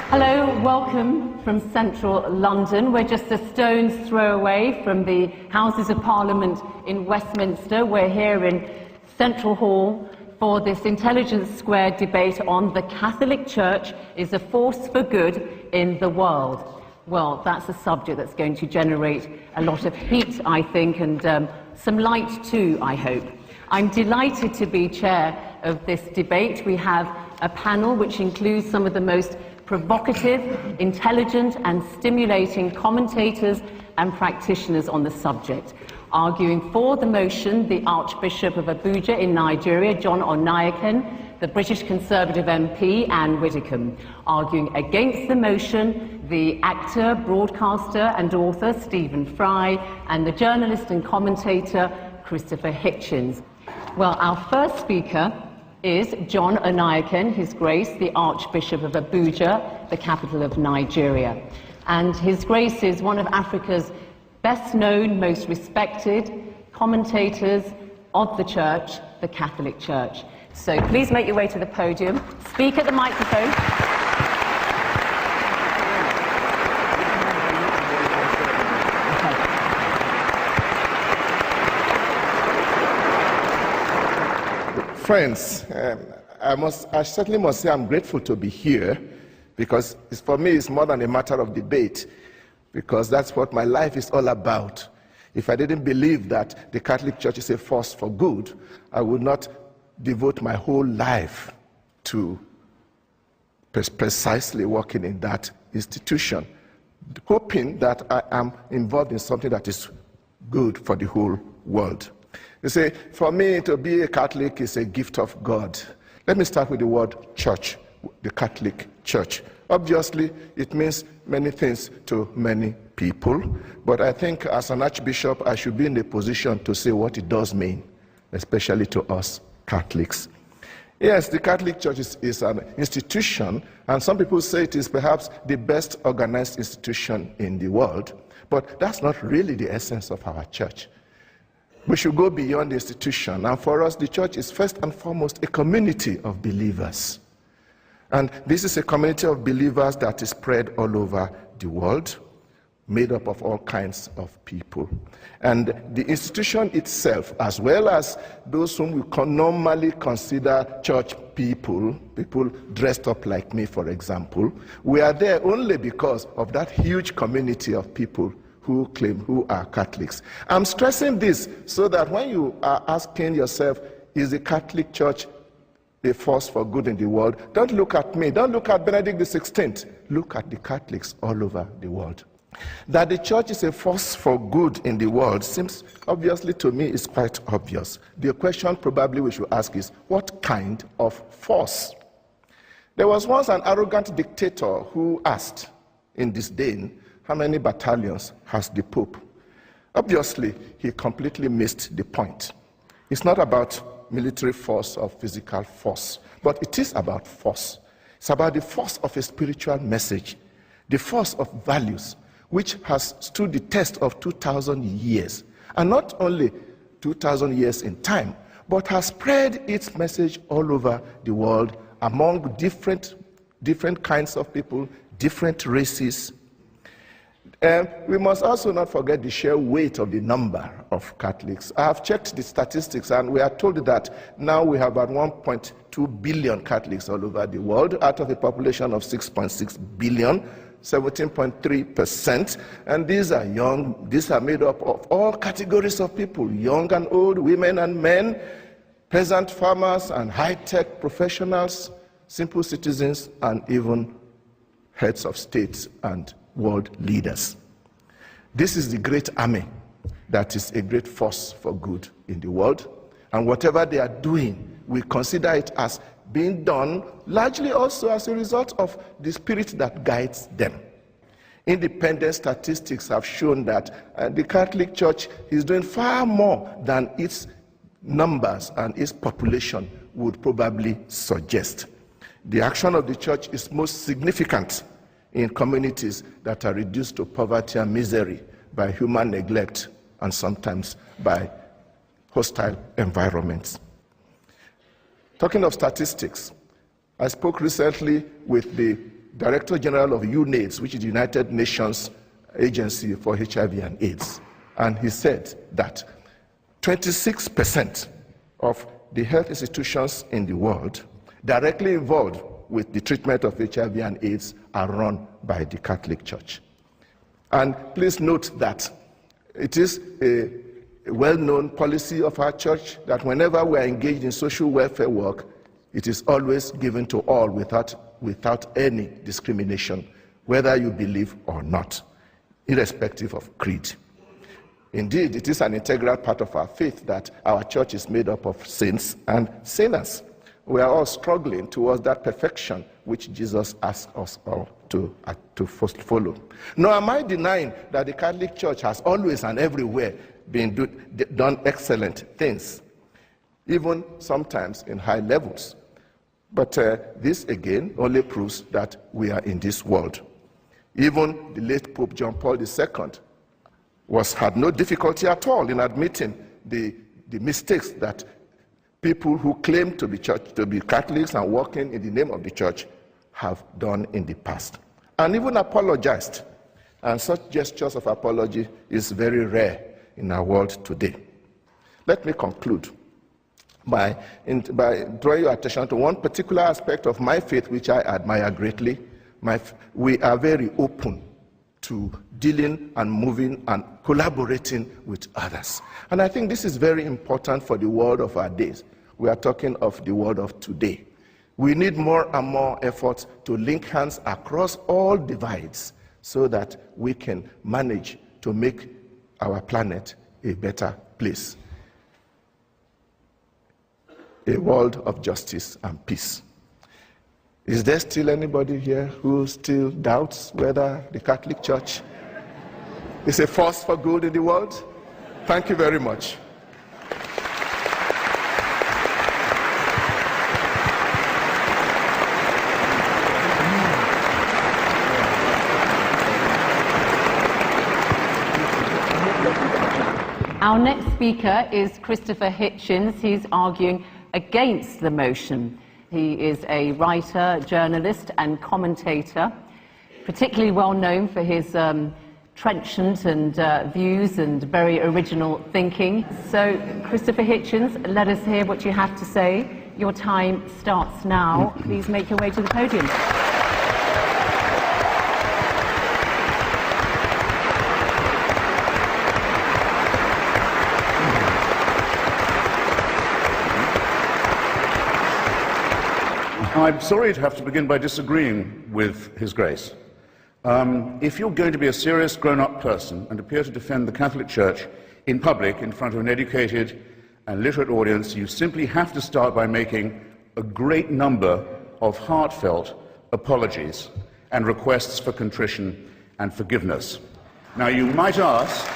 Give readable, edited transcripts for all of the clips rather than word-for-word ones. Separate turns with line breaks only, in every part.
Hello, welcome from central London. We're just a stone's throw away from the Houses of Parliament in Westminster. We're here in Central Hall for this Intelligence Squared debate on the Catholic Church is a force for good in the world. Well, that's a subject that's going to generate a lot of heat, I think, and some light too, I hope. I'm delighted to be chair of this debate. We have a panel which includes some of the most provocative, intelligent and stimulating commentators and practitioners on the subject. Arguing for the motion, the Archbishop of Abuja in Nigeria, John Onaiyekan, the British Conservative MP, Anne Widdecombe. Arguing against the motion, the actor, broadcaster and author Stephen Fry, and the journalist and commentator Christopher Hitchens. Well, our first speaker is John Onaiyekan, His Grace, the Archbishop of Abuja, the capital of Nigeria. And His Grace is one of Africa's best known, most respected commentators of the Church, the Catholic Church. So please make your way to the podium, speak at the microphone.
Friends, I certainly must say I'm grateful to be here, because for me it's more than a matter of debate, because that's what my life is all about. If I didn't believe that the Catholic Church is a force for good, I would not devote my whole life to precisely working in that institution, hoping that I am involved in something that is good for the whole world. You see, for me to be a Catholic is a gift of God. Let me start with the word church, the Catholic Church. Obviously, it means many things to many people, but I think as an archbishop, I should be in a position to say what it does mean, especially to us Catholics. Yes, the Catholic Church is an institution, and some people say it is perhaps the best organized institution in the world, but that's not really the essence of our church. We should go beyond the institution, and for us, the church is first and foremost a community of believers. And this is a community of believers that is spread all over the world, made up of all kinds of people. And the institution itself, as well as those whom we normally consider church people dressed up like me, for example, we are there only because of that huge community of people who are Catholics. I'm stressing this so that when you are asking yourself, is the Catholic Church a force for good in the world, don't look at me, don't look at Benedict XVI, look at the Catholics all over the world. That the church is a force for good in the world seems, obviously to me, is quite obvious. The question probably we should ask is, what kind of force? There was once an arrogant dictator who asked in disdain, how many battalions has the Pope? Obviously, he completely missed the point. It's not about military force or physical force, but it is about force. It's about the force of a spiritual message, the force of values, which has stood the test of 2,000 years. And not only 2,000 years in time, but has spread its message all over the world among different kinds of people, different races. We must also not forget the sheer weight of the number of Catholics. I have checked the statistics, and we are told that now we have about 1.2 billion Catholics all over the world, out of a population of 6.6 billion, 17.3%. And these are young, these are made up of all categories of people, young and old, women and men, peasant farmers and high-tech professionals, simple citizens, and even heads of states and world leaders. This is the great army that is a great force for good in the world, and whatever they are doing, we consider it as being done largely also as a result of the spirit that guides them. Independent statistics have shown that the Catholic Church is doing far more than its numbers and its population would probably suggest. The action of the church is most significant in communities that are reduced to poverty and misery by human neglect and sometimes by hostile environments. Talking of statistics, I spoke recently with the Director General of UNAIDS, which is the United Nations Agency for HIV and AIDS, and he said that 26% of the health institutions in the world directly involved with the treatment of HIV and AIDS are run by the Catholic Church. And please note that it is a well-known policy of our church that whenever we are engaged in social welfare work, it is always given to all without any discrimination, whether you believe or not, irrespective of creed. Indeed, it is an integral part of our faith that our church is made up of saints and sinners. We are all struggling towards that perfection which Jesus asked us all to first follow. Nor am I denying that the Catholic Church has always and everywhere done excellent things, even sometimes in high levels. But this again only proves that we are in this world. Even the late Pope John Paul II had no difficulty at all in admitting the mistakes that people who claim to be Catholics and working in the name of the church have done in the past, and even apologized. And such gestures of apology is very rare in our world today. Let me conclude by drawing your attention to one particular aspect of my faith which I admire greatly. We are very open to dealing and moving and collaborating with others. And I think this is very important for the world of our days. We are talking of the world of today. We need more and more effort to link hands across all divides so that we can manage to make our planet a better place. A world of justice and peace. Is there still anybody here who still doubts whether the Catholic Church is a force for good in the world? Thank you very much.
Our next speaker is Christopher Hitchens. He's arguing against the motion. He is a writer, journalist, and commentator, particularly well known for his trenchant and views and very original thinking. So, Christopher Hitchens, let us hear what you have to say. Your time starts now. Please make your way to the podium.
I'm sorry to have to begin by disagreeing with His Grace. If you're going to be a serious grown-up person and appear to defend the Catholic Church in public in front of an educated and literate audience, you simply have to start by making a great number of heartfelt apologies and requests for contrition and forgiveness. Now, you might ask,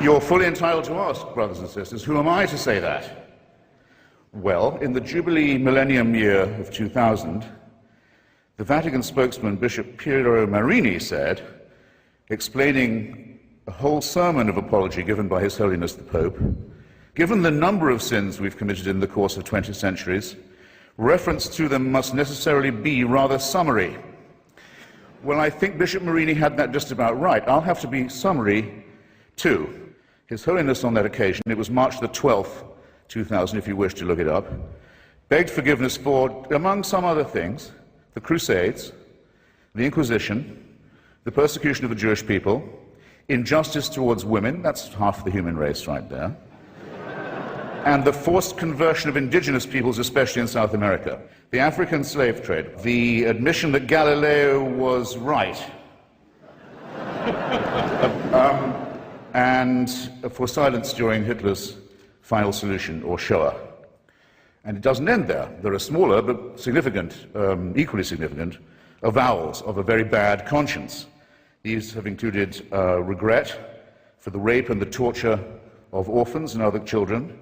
you're fully entitled to ask, brothers and sisters, who am I to say that? Well, in the Jubilee Millennium Year of 2000, the Vatican spokesman, Bishop Piero Marini, said, explaining a whole sermon of apology given by His Holiness the Pope, given the number of sins we've committed in the course of 20 centuries, reference to them must necessarily be rather summary. Well, I think Bishop Marini had that just about right. I'll have to be summary too. His Holiness on that occasion, it was March the 12th, 2000, if you wish to look it up, begged forgiveness for, among some other things, the Crusades, the Inquisition, the persecution of the Jewish people, injustice towards women, that's half the human race right there, and the forced conversion of indigenous peoples, especially in South America, the African slave trade, the admission that Galileo was right, and for silence during Hitler's final solution, or Shoah. And it doesn't end there. There are smaller but significant, equally significant, avowals of a very bad conscience. These have included regret for the rape and the torture of orphans and other children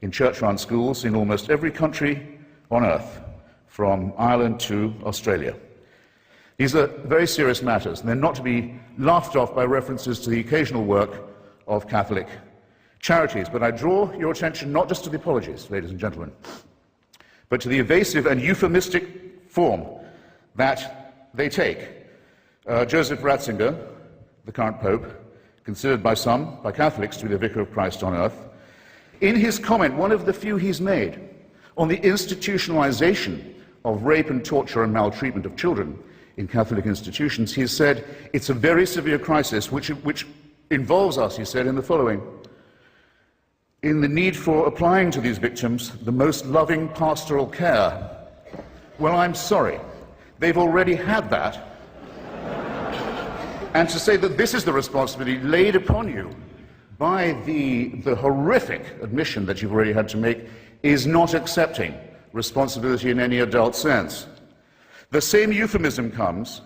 in church-run schools in almost every country on earth, from Ireland to Australia. These are very serious matters, and they're not to be laughed off by references to the occasional work of Catholic charities. But I draw your attention not just to the apologies, ladies and gentlemen, but to the evasive and euphemistic form that they take. Joseph Ratzinger, the current Pope, considered by some, by Catholics, to be the Vicar of Christ on earth, in his comment, one of the few he's made, on the institutionalization of rape and torture and maltreatment of children in Catholic institutions, he said, it's a very severe crisis which involves us, he said, in the following: in the need for applying to these victims the most loving pastoral care. Well, I'm sorry, they've already had that. And to say that this is the responsibility laid upon you by the horrific admission that you've already had to make is not accepting responsibility in any adult sense. The same euphemism comes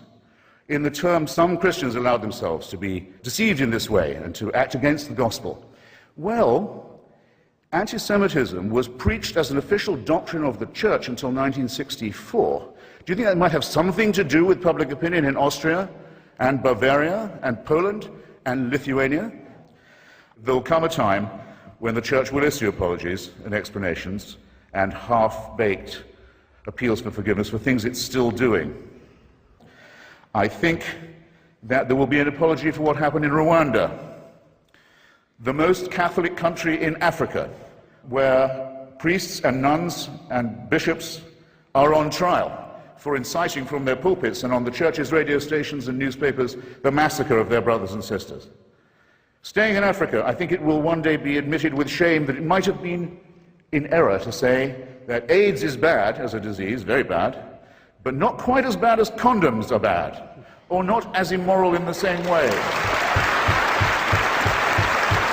in the term some Christians allowed themselves to be deceived in this way and to act against the gospel. Well, anti-Semitism was preached as an official doctrine of the church until 1964. Do you think that might have something to do with public opinion in Austria and Bavaria and Poland and Lithuania? There will come a time when the church will issue apologies and explanations and half-baked appeals for forgiveness for things it's still doing. I think that there will be an apology for what happened in Rwanda, the most Catholic country in Africa, where priests and nuns and bishops are on trial for inciting from their pulpits and on the church's radio stations and newspapers the massacre of their brothers and sisters. Staying in Africa, I think it will one day be admitted with shame that it might have been in error to say that AIDS is bad as a disease, very bad, but not quite as bad as condoms are bad, or not as immoral in the same way.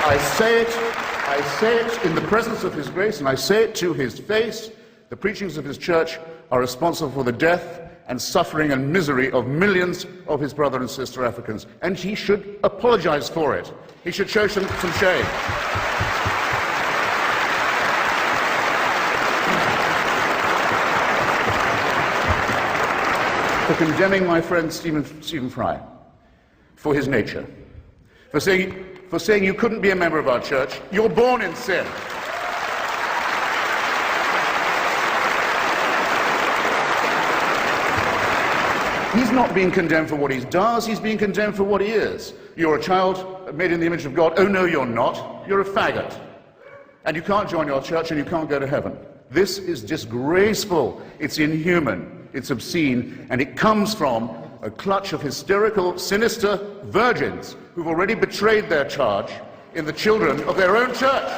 I say it in the presence of His grace, and I say it to His face. The preachings of His church are responsible for the death and suffering and misery of millions of His brother and sister Africans, and He should apologize for it. He should show some shame. For condemning my friend Stephen Fry for his nature, for saying you couldn't be a member of our church, you're born in sin. He's not being condemned for what he does, he's being condemned for what he is. You're a child made in the image of God. Oh no, you're not. You're a faggot. And you can't join your church and you can't go to heaven. This is disgraceful. It's inhuman. It's obscene. And it comes from a clutch of hysterical, sinister virgins who've already betrayed their charge in the children of their own church.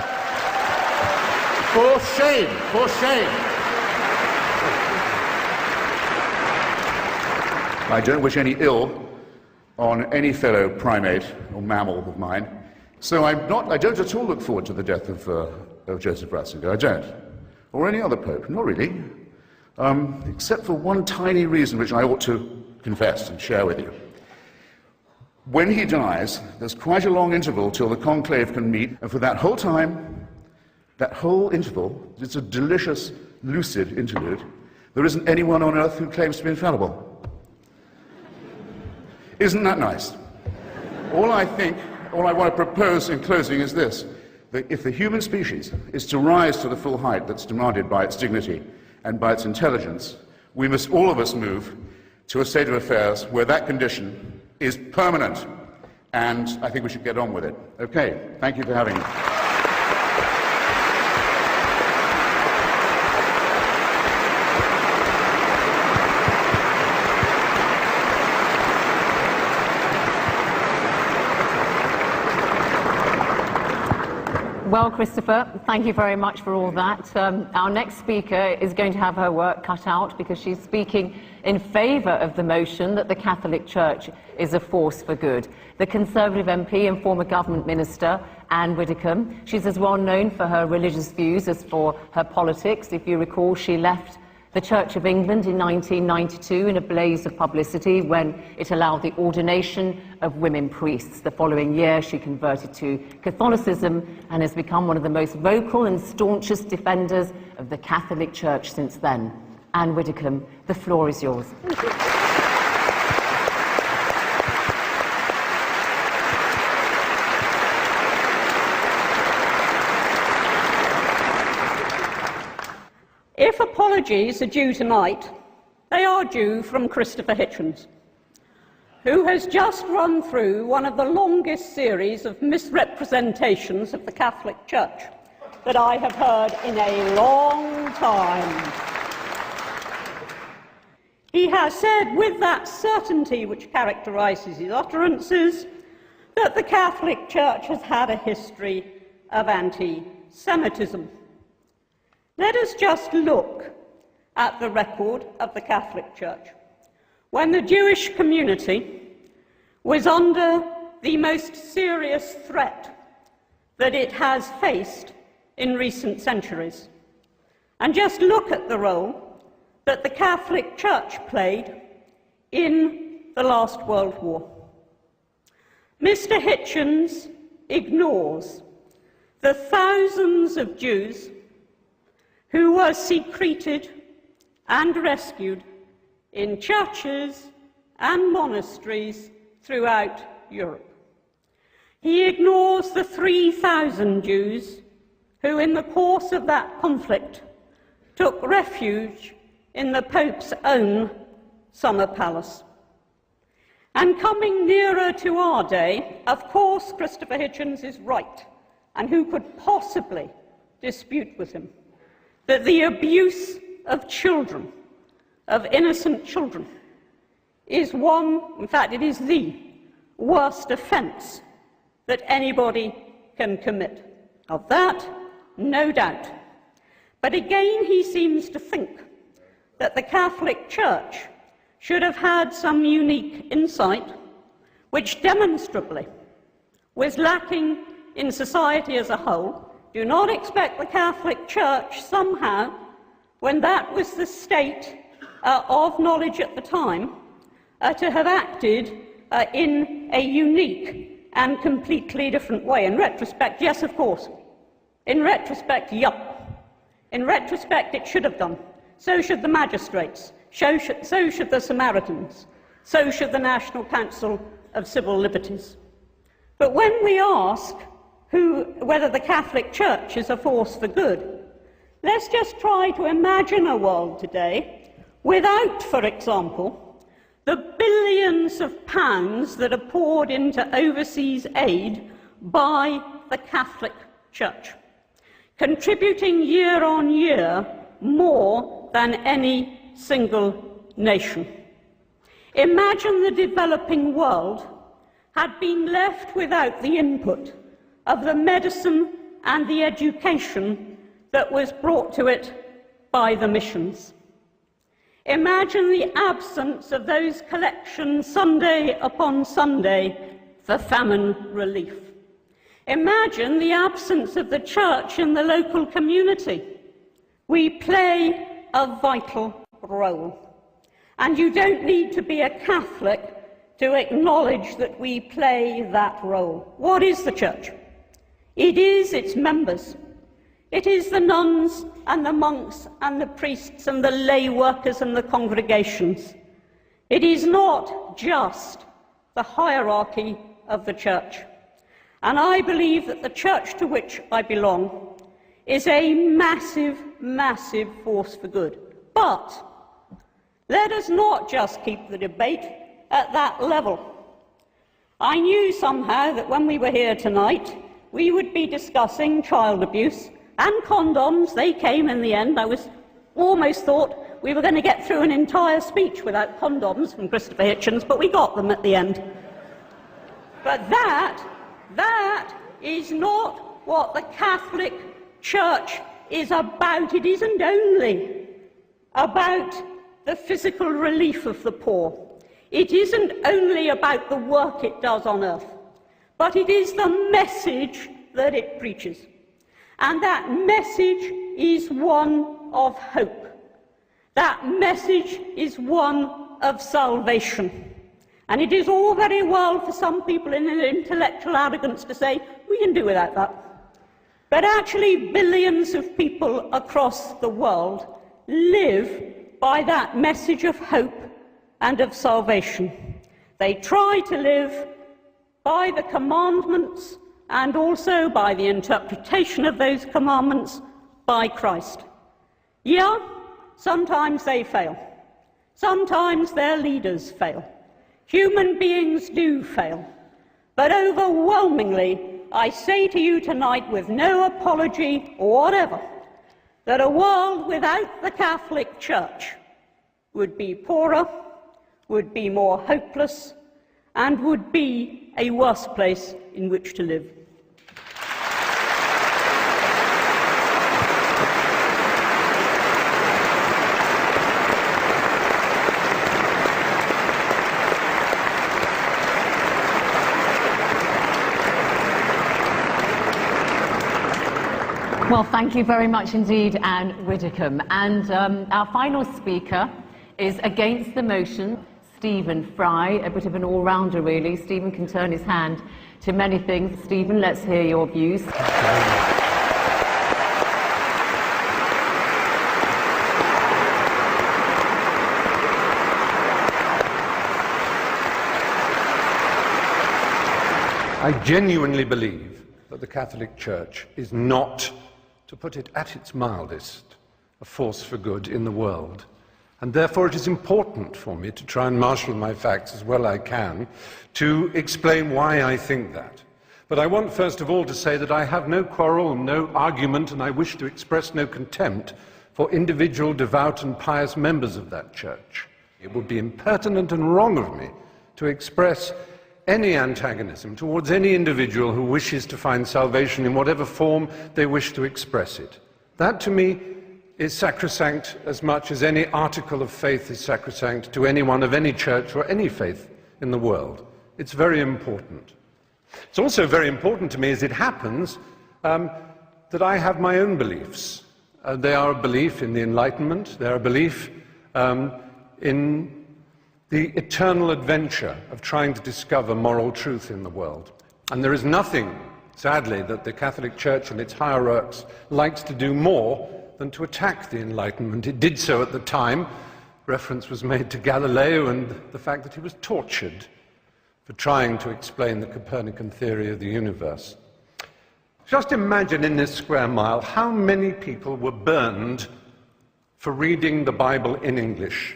For shame, for shame. I don't wish any ill on any fellow primate or mammal of mine, so I don't at all look forward to the death of Joseph Ratzinger. I don't. Or any other pope, not really. Except for one tiny reason which I ought to confess and share with you. When he dies, there's quite a long interval till the conclave can meet, and for that whole time, that whole interval, it's a delicious, lucid interlude, there isn't anyone on earth who claims to be infallible. Isn't that nice? All I want to propose in closing is this, that if the human species is to rise to the full height that's demanded by its dignity and by its intelligence, we must all of us move to a state of affairs where that condition is permanent, and I think we should get on with it. Okay, thank you for having me.
Well, Christopher, thank you very much for all that. Our next speaker is going to have her work cut out because she's speaking in favour of the motion that the Catholic Church is a force for good. The Conservative MP and former government minister, Anne Widdecombe, she's as well known for her religious views as for her politics. If you recall, she left the Church of England in 1992 in a blaze of publicity when it allowed the ordination of women priests. The following year, she converted to Catholicism and has become one of the most vocal and staunchest defenders of the Catholic Church since then. Anne Widdecombe, the floor is yours.
If a apologies are due tonight. They are due from Christopher Hitchens, who has just run through one of the longest series of misrepresentations of the Catholic Church that I have heard in a long time. He has said, with that certainty which characterises his utterances, that the Catholic Church has had a history of anti-Semitism. Let us just look at the record of the Catholic Church. When the Jewish community was under the most serious threat that it has faced in recent centuries, and just look at the role that the Catholic Church played in the last World War. Mr. Hitchens ignores the thousands of Jews who were secreted and rescued in churches and monasteries throughout Europe. He ignores the 3,000 Jews who, in the course of that conflict, took refuge in the Pope's own summer palace. And coming nearer to our day, of course, Christopher Hitchens is right, and who could possibly dispute with him, that the abuse of children, of innocent children, is one, in fact, it is the worst offence that anybody can commit. Of that, no doubt. But again, he seems to think that the Catholic Church should have had some unique insight, which demonstrably was lacking in society as a whole. Do not expect the Catholic Church somehow, when that was the state of knowledge at the time, to have acted in a unique and completely different way. In retrospect, yes, of course. In retrospect, yup. In retrospect, it should have done. So should the magistrates. So should the Samaritans. So should the National Council of Civil Liberties. But when we ask whether the Catholic Church is a force for good, let's just try to imagine a world today without, for example, the billions of pounds that are poured into overseas aid by the Catholic Church, contributing year on year more than any single nation. Imagine the developing world had been left without the input of the medicine and the education that was brought to it by the missions. Imagine the absence of those collections Sunday upon Sunday for famine relief. Imagine the absence of the church in the local community. We play a vital role. And you don't need to be a Catholic to acknowledge that we play that role. What is the church? It is its members. It is the nuns and the monks and the priests and the lay workers and the congregations. It is not just the hierarchy of the church. And I believe that the church to which I belong is a massive, massive force for good. But let us not just keep the debate at that level. I knew somehow that when we were here tonight, we would be discussing child abuse and condoms. They came in the end. I almost thought we were going to get through an entire speech without condoms from Christopher Hitchens, but we got them at the end. But that is not what the Catholic Church is about. It isn't only about the physical relief of the poor. It isn't only about the work it does on earth, but it is the message that it preaches. And that message is one of hope. That message is one of salvation. And it is all very well for some people in an intellectual arrogance to say, we can do without that. But actually, billions of people across the world live by that message of hope and of salvation. They try to live by the commandments and also by the interpretation of those commandments by Christ. Yeah, sometimes they fail. Sometimes their leaders fail. Human beings do fail. But overwhelmingly, I say to you tonight with no apology or whatever, that a world without the Catholic Church would be poorer, would be more hopeless, and would be a worse place in which to live.
Well, thank you very much indeed, Anne Widdecombe. And our final speaker is against the motion, Stephen Fry, a bit of an all-rounder really. Stephen can turn his hand to many things. Stephen, let's hear your views.
I genuinely believe that the Catholic Church is not, to put it at its mildest, a force for good in the world. And therefore it is important for me to try and marshal my facts as well I can to explain why I think that. But I want first of all to say that I have no quarrel and no argument, and I wish to express no contempt for individual devout and pious members of that church. It would be impertinent and wrong of me to express any antagonism towards any individual who wishes to find salvation in whatever form they wish to express it. That, to me, is sacrosanct as much as any article of faith is sacrosanct to anyone of any church or any faith in the world. It's very important. It's also very important to me, as it happens, that I have my own beliefs. They are a belief in the Enlightenment, they are a belief in the eternal adventure of trying to discover moral truth in the world. And there is nothing, sadly, that the Catholic Church and its hierarchs likes to do more than to attack the Enlightenment. It did so at the time. Reference was made to Galileo and the fact that he was tortured for trying to explain the Copernican theory of the universe. Just imagine in this square mile how many people were burned for reading the Bible in English.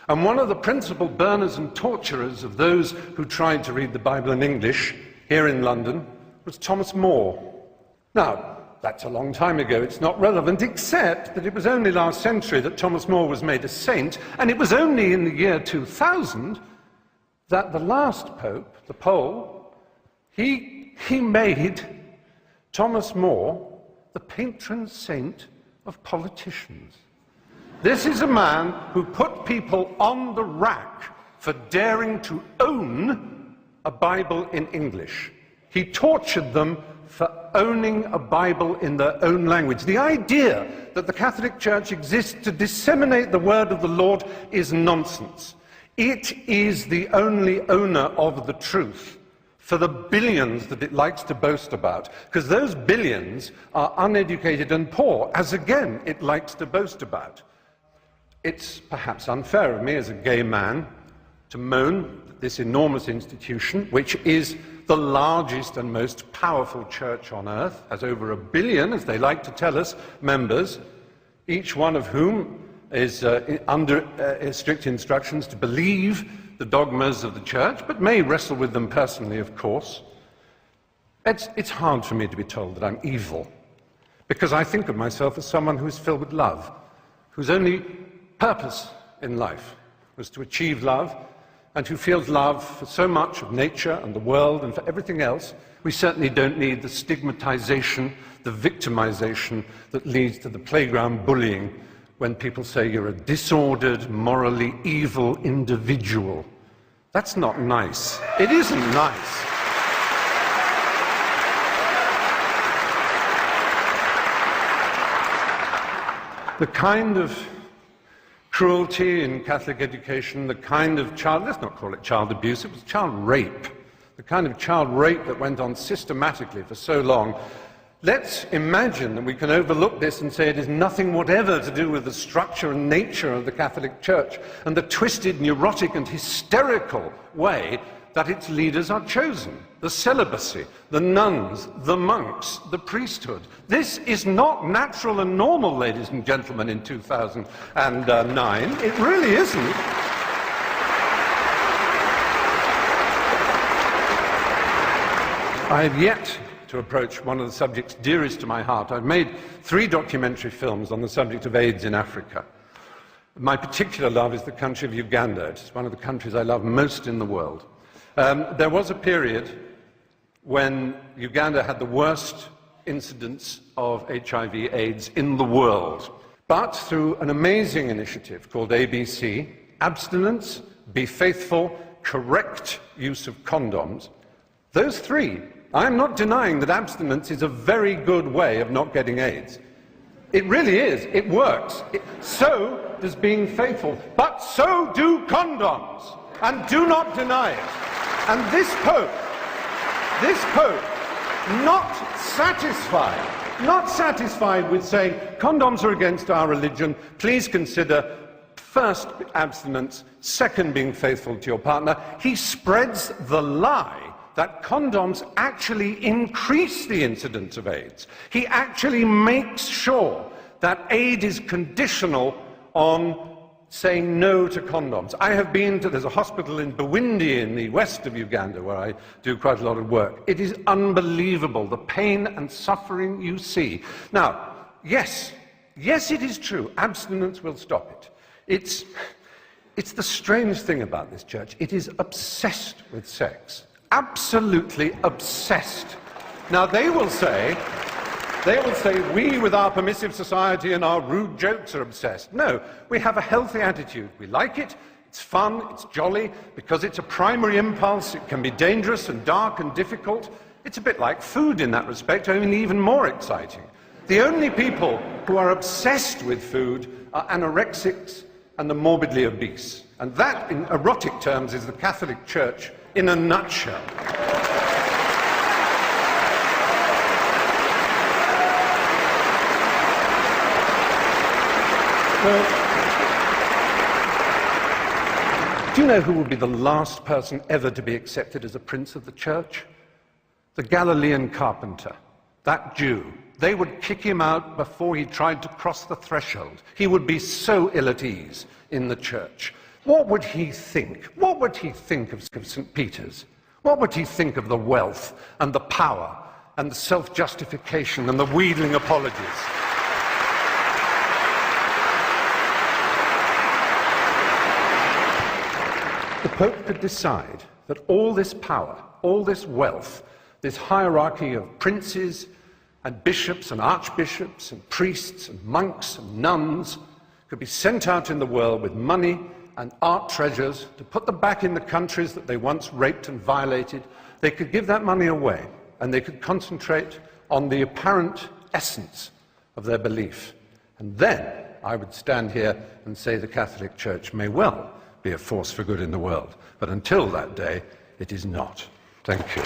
And one of the principal burners and torturers of those who tried to read the Bible in English here in London was Thomas More. Now, that's a long time ago. It's not relevant, except that it was only last century that Thomas More was made a saint, and it was only in the year 2000 that the last pope, the Pole, he made Thomas More the patron saint of politicians. This is a man who put people on the rack for daring to own a Bible in English. He tortured them for owning a Bible in their own language. The idea that the Catholic Church exists to disseminate the word of the Lord is nonsense. It is the only owner of the truth for the billions that it likes to boast about, because those billions are uneducated and poor, as again it likes to boast about. It's perhaps unfair of me as a gay man to moan that this enormous institution, which is the largest and most powerful church on earth, has over 1 billion, as they like to tell us, members, each one of whom is under strict instructions to believe the dogmas of the church, but may wrestle with them personally, of course. It's hard for me to be told that I'm evil, because I think of myself as someone who is filled with love, whose only purpose in life was to achieve love, and who feels love for so much of nature and the world and for everything else. We certainly don't need the stigmatization, the victimization that leads to the playground bullying when people say you're a disordered, morally evil individual. That's not nice. It isn't nice. The kind of cruelty in Catholic education, the kind of let's not call it child abuse, it was child rape. The kind of child rape that went on systematically for so long. Let's imagine that we can overlook this and say it is nothing whatever to do with the structure and nature of the Catholic Church and the twisted, neurotic and hysterical way that its leaders are chosen. The celibacy, the nuns, the monks, the priesthood. This is not natural and normal, ladies and gentlemen, in 2009. It really isn't. I have yet to approach one of the subjects dearest to my heart. I've made 3 documentary films on the subject of AIDS in Africa. My particular love is the country of Uganda. It's one of the countries I love most in the world. There was a period when Uganda had the worst incidence of HIV/AIDS in the world. But through an amazing initiative called ABC, abstinence, be faithful, correct use of condoms, those 3, I'm not denying that abstinence is a very good way of not getting AIDS. It really is. It works. So does being faithful. But so do condoms. And do not deny it. And this Pope, not satisfied with saying condoms are against our religion, please consider first abstinence, second being faithful to your partner, he spreads the lie that condoms actually increase the incidence of AIDS. He actually makes sure that aid is conditional on saying no to condoms. I have been to, there's a hospital in Bwindi in the west of Uganda where I do quite a lot of work. It is unbelievable, the pain and suffering you see. Now, yes, it is true, abstinence will stop it. It's the strange thing about this church. It is obsessed with sex. Absolutely obsessed. Now they will say, we with our permissive society and our rude jokes are obsessed. No, we have a healthy attitude. We like it, it's fun, it's jolly, because it's a primary impulse. It can be dangerous and dark and difficult. It's a bit like food in that respect, only even more exciting. The only people who are obsessed with food are anorexics and the morbidly obese. And that, in erotic terms, is the Catholic Church in a nutshell. Well, do you know who will be the last person ever to be accepted as a prince of the church? The Galilean carpenter, that Jew. They would kick him out before he tried to cross the threshold. He would be so ill at ease in the church. What would he think? What would he think of St. Peter's? What would he think of the wealth and the power and the self-justification and the wheedling apologies? The Pope could decide that all this power, all this wealth, this hierarchy of princes and bishops and archbishops and priests and monks and nuns could be sent out in the world with money and art treasures to put them back in the countries that they once raped and violated. They could give that money away and they could concentrate on the apparent essence of their belief. And then I would stand here and say the Catholic Church may well be a force for good in the world. But until that day, it is not. Thank you.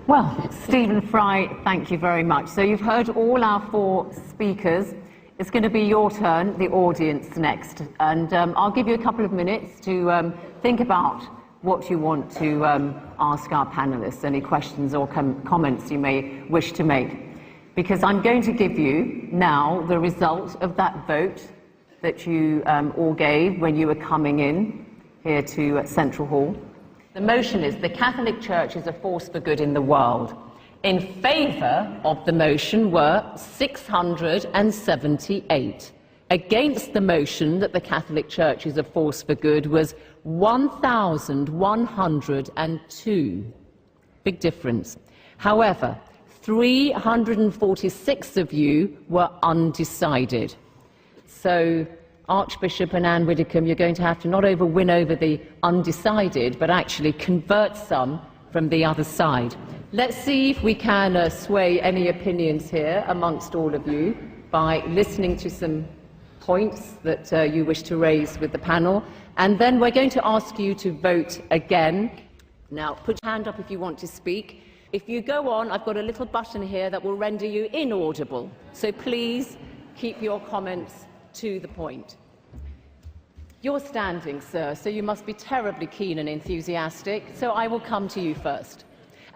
Well, Stephen Fry, thank you very much. So you've heard all our 4 speakers. It's going to be your turn, the audience, next. And I'll give you a couple of minutes to think about what you want to ask our panelists, any questions or comments you may wish to make. Because I'm going to give you now the result of that vote that you all gave when you were coming in here to Central Hall. The motion is the Catholic Church is a force for good in the world. In favour of the motion were 678. Against the motion that the Catholic Church is a force for good was 1,102. Big difference. However, 346 of you were undecided. So, Archbishop and Anne Widdecombe, you're going to have to not win over the undecided, but actually convert some from the other side. Let's see if we can sway any opinions here amongst all of you by listening to some points that you wish to raise with the panel, and then we're going to ask you to vote again. Now, put your hand up if you want to speak. If you go on, I've got a little button here that will render you inaudible. So please keep your comments to the point. You're standing, sir, so you must be terribly keen and enthusiastic, so I will come to you first.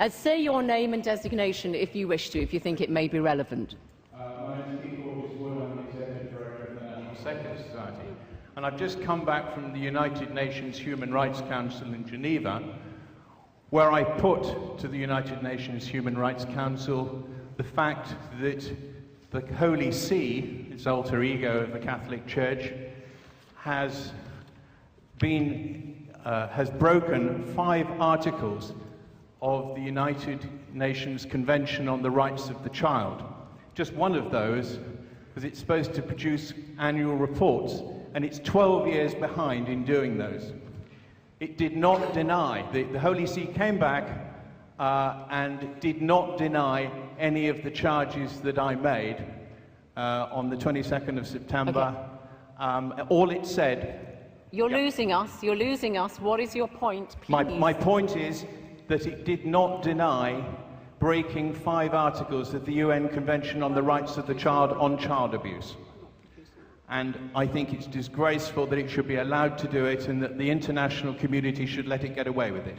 Say your name and designation if you wish to, if you think it may be relevant.
My name is Steve Wood. I'm the Executive Director of the National Secular Society. And I've just come back from the United Nations Human Rights Council in Geneva, where I put to the United Nations Human Rights Council the fact that the Holy See, its alter ego of the Catholic Church, has broken 5 articles of the United Nations Convention on the Rights of the Child. Just one of those, because it's supposed to produce annual reports, and it's 12 years behind in doing those. It did not deny, the Holy See came back and did not deny any of the charges that I made on the 22nd of September. Okay. All it said...
You're losing us. What is your point, please?
My point is that it did not deny breaking 5 articles of the UN Convention on the Rights of the Child on child abuse. And I think it's disgraceful that it should be allowed to do it and that the international community should let it get away with it.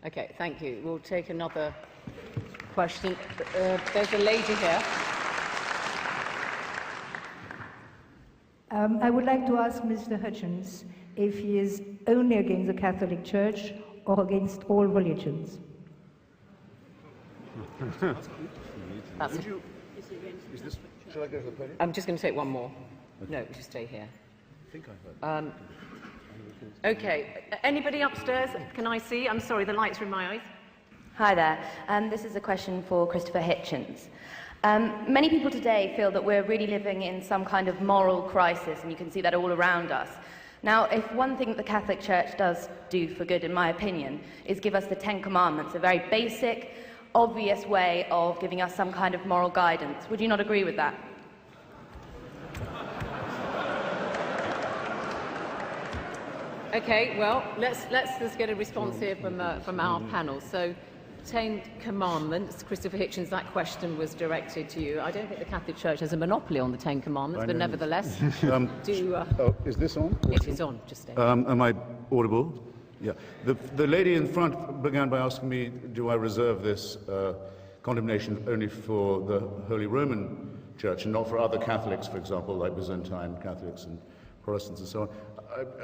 Okay, thank you. We'll take another question. There's a lady here.
I would like to ask Mr. Hitchens if he is only against the Catholic Church or against all religions.
Shall I go to the podium?
I'm just going to take one more. No, just stay here. Okay, anybody upstairs? Can I see? I'm sorry, the lights are in my eyes.
Hi there. This is a question for Christopher Hitchens. Many people today feel that we're really living in some kind of moral crisis, and you can see that all around us. Now, if one thing that the Catholic Church does do for good, in my opinion, is give us the 10 Commandments, a very basic, obvious way of giving us some kind of moral guidance. Would you not agree with that?
Okay, well, let's just get a response here from our panel. So, 10 Commandments. Christopher Hitchens, that question was directed to you. I don't think the Catholic Church has a monopoly on the 10 Commandments, but nevertheless,
is this on?
It is on, just stay.
Am I audible? Yeah. The lady in front began by asking me, do I reserve this condemnation only for the Holy Roman Church and not for other Catholics, for example, like Byzantine Catholics and Protestants and so on?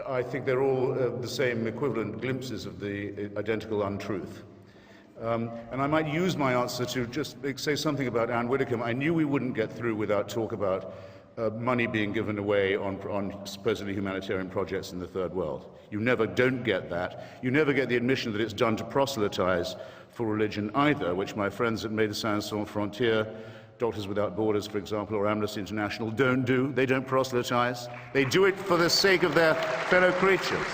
I think they're all the same equivalent glimpses of the identical untruth. And I might use my answer to just say something about Anne Widdecombe. I knew we wouldn't get through without talk about money being given away on supposedly humanitarian projects in the Third World. You don't get that. You never get the admission that it's done to proselytize for religion either, which my friends at Médecins Sans Frontières, Doctors Without Borders, for example, or Amnesty International don't do. They don't proselytize. They do it for the sake of their fellow creatures.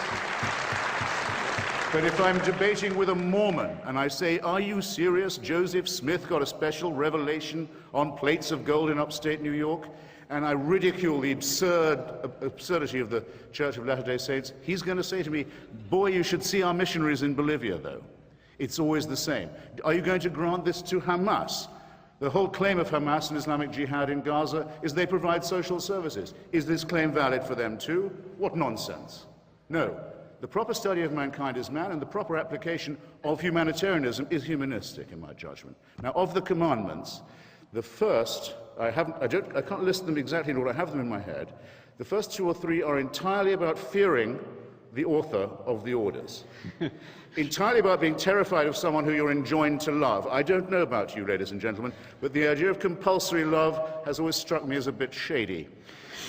But if I'm debating with a Mormon and I say, are you serious? Joseph Smith got a special revelation on plates of gold in upstate New York, and I ridicule the absurdity of the Church of Latter-day Saints, he's going to say to me, boy, you should see our missionaries in Bolivia, though. It's always the same. Are you going to grant this to Hamas? The whole claim of Hamas and Islamic Jihad in Gaza is they provide social services. Is this claim valid for them too? What nonsense. No. The proper study of mankind is man, and the proper application of humanitarianism is humanistic, in my judgment. Now, of the commandments, the first, I can't list them exactly in order, I have them in my head. The first 2 or 3 are entirely about fearing the author of the orders. Entirely about being terrified of someone who you're enjoined to love. I don't know about you, ladies and gentlemen, but the idea of compulsory love has always struck me as a bit shady,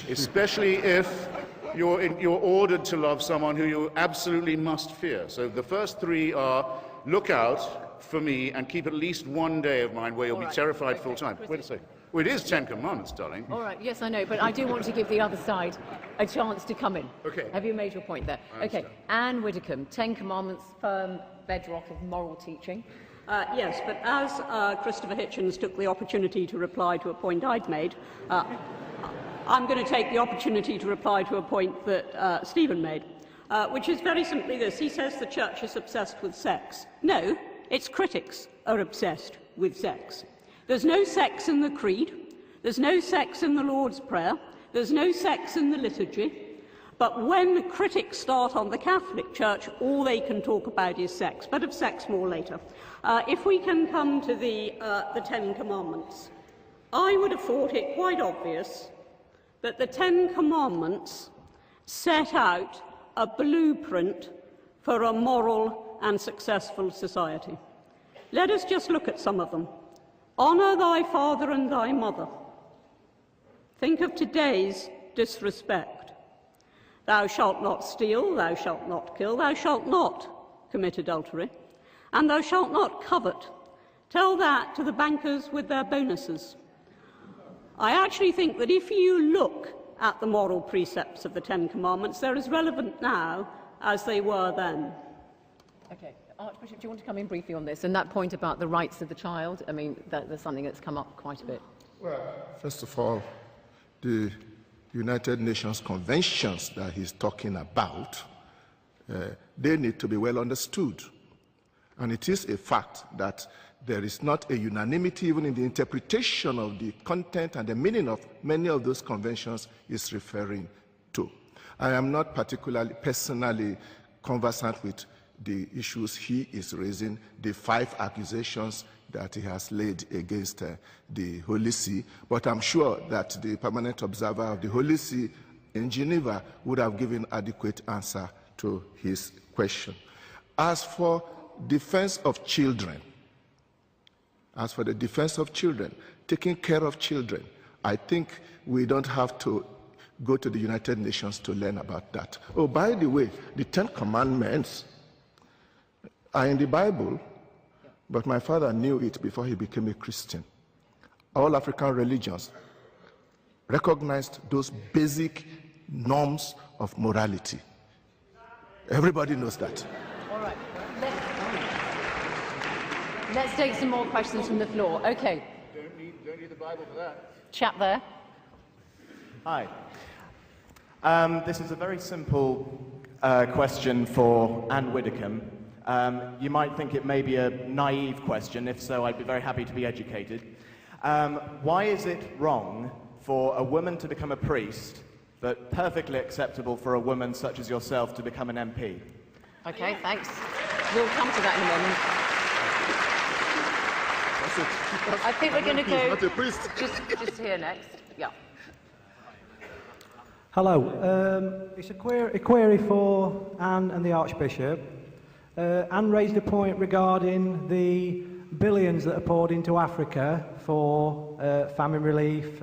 especially if you're ordered to love someone who you absolutely must fear. So the first 3 are, look out for me and keep at least one day of mine where you'll be terrified full time. Wait a second. Well, it is 10 Commandments, darling.
All right, yes, I know, but I do want to give the other side a chance to come in.
Okay.
Have you made your point there? Okay, Anne Widdecombe, 10 Commandments, firm bedrock of moral teaching.
Yes, but as Christopher Hitchens took the opportunity to reply to a point I'd made, I'm going to take the opportunity to reply to a point that Stephen made, which is very simply this. He says the church is obsessed with sex. No, its critics are obsessed with sex. There's no sex in the creed. There's no sex in the Lord's Prayer. There's no sex in the liturgy. But when the critics start on the Catholic Church, all they can talk about is sex. But of sex more later. If we can come to the Ten Commandments, I would have thought it quite obvious that the Ten Commandments set out a blueprint for a moral and successful society. Let us just look at some of them. Honour thy father and thy mother. Think of today's disrespect. Thou shalt not steal, thou shalt not kill, thou shalt not commit adultery, and thou shalt not covet. Tell that to the bankers with their bonuses. I actually think that if you look at the moral precepts of the Ten Commandments, they're as relevant now as they were then.
Okay. Archbishop, do you want to come in briefly on this? And that point about the rights of the child, I mean, there's something that's come up quite a bit.
Well, first of all, the United Nations conventions that he's talking about, they need to be well understood. And it is a fact that there is not a unanimity even in the interpretation of the content and the meaning of many of those conventions is referring to. I am not particularly personally conversant with the issues he is raising, the 5 accusations that he has laid against the Holy See, but I'm sure that the permanent observer of the Holy See in Geneva would have given adequate answer to his question. As for defense of children, taking care of children, I think we don't have to go to the United Nations to learn about that. Oh, by the way, the 10 Commandments are in the Bible, but my father knew it before he became a Christian. All African religions recognized those basic norms of morality. Everybody knows that.
All right. Let's take some more questions from the floor. Okay.
Don't need the Bible for that.
Chap there.
Hi. This is a very simple question for Anne Widdecombe. You might think it may be a naive question. If so, I'd be very happy to be educated. Why is it wrong for a woman to become a priest, but perfectly acceptable for a woman such as yourself to become an MP?
Okay, thanks. We'll come to that in a moment. I think we're going to go just here next. Yeah.
Hello. It's a query for Anne and the Archbishop. Anne raised a point regarding the billions that are poured into Africa for famine relief,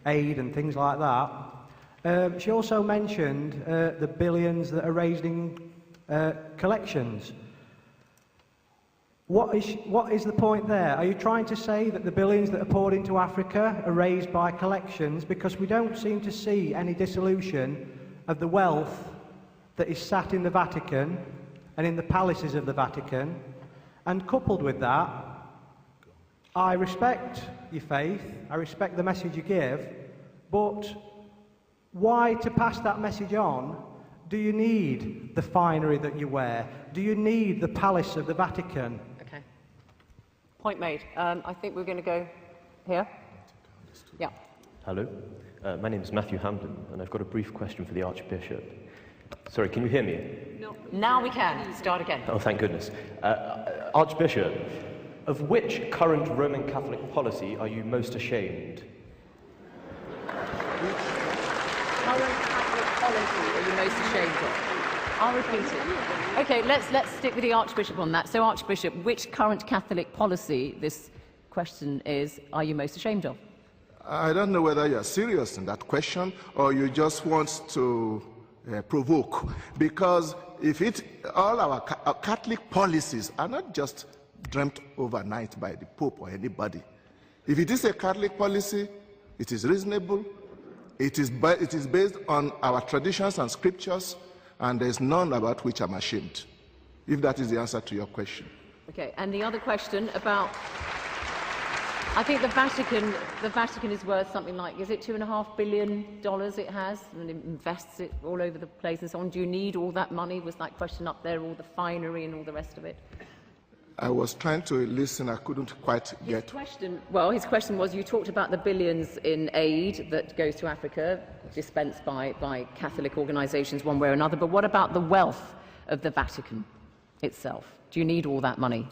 aid and things like that. She also mentioned the billions that are raised in collections. What is the point there? Are you trying to say that the billions that are poured into Africa are raised by collections? Because we don't seem to see any dissolution of the wealth that is sat in the Vatican and in the palaces of the Vatican. And coupled with that, I respect your faith, I respect the message you give, but why, to pass that message on, do you need the finery that you wear? Do you need the palace of the Vatican?
Okay. Point made. I think we're going to go here. Yeah.
Hello. My name is Matthew Hamden, and I've got a brief question for the Archbishop. Sorry, can you hear me?
No. Now we can. Start again.
Oh, thank goodness. Archbishop, of which current Roman Catholic policy are you most ashamed?
Current Catholic policy are you most ashamed of? I'll repeat it. Okay, let's stick with the Archbishop on that. So, Archbishop, which current Catholic policy, this question is, are you most ashamed of?
I don't know whether you're serious in that question or you just want to provoke, because if all our Catholic policies are not just dreamt overnight by the Pope or anybody. If it is a Catholic policy, it is reasonable, it is based on our traditions and scriptures, and there is none about which I'm ashamed, if that is the answer to your question.
Okay, and the other question about... I think the Vatican is worth something like, is it $2.5 billion it has, and it invests it all over the place and so on. Do you need all that money? Was that question up there, all the finery and all the rest of it?
I was trying to listen, I couldn't quite get...
His question was, you talked about the billions in aid that goes to Africa, dispensed by Catholic organisations one way or another, but what about the wealth of the Vatican itself? Do you need all that money?